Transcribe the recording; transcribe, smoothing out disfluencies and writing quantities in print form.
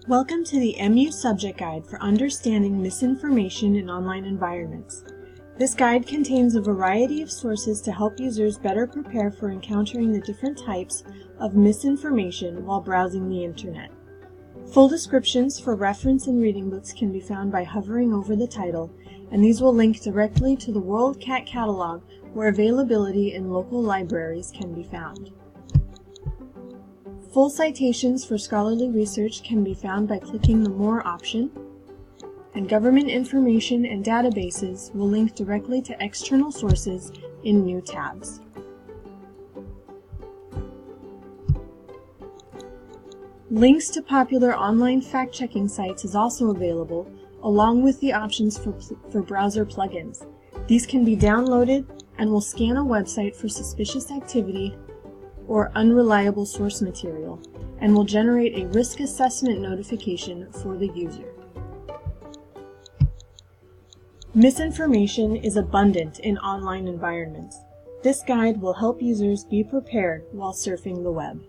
Welcome to the MU Subject Guide for Understanding Misinformation in Online Environments. This guide contains a variety of sources to help users better prepare for encountering the different types of misinformation while browsing the Internet. Full descriptions for reference and reading books can be found by hovering over the title, and these will link directly to the WorldCat catalog where availability in local libraries can be found. Full citations for scholarly research can be found by clicking the More option, and government information and databases will link directly to external sources in new tabs. Links to popular online fact-checking sites is also available, along with the options for browser plugins. These can be downloaded and will scan a website for suspicious activity or unreliable source material, and will generate a risk assessment notification for the user. Misinformation is abundant in online environments. This guide will help users be prepared while surfing the web.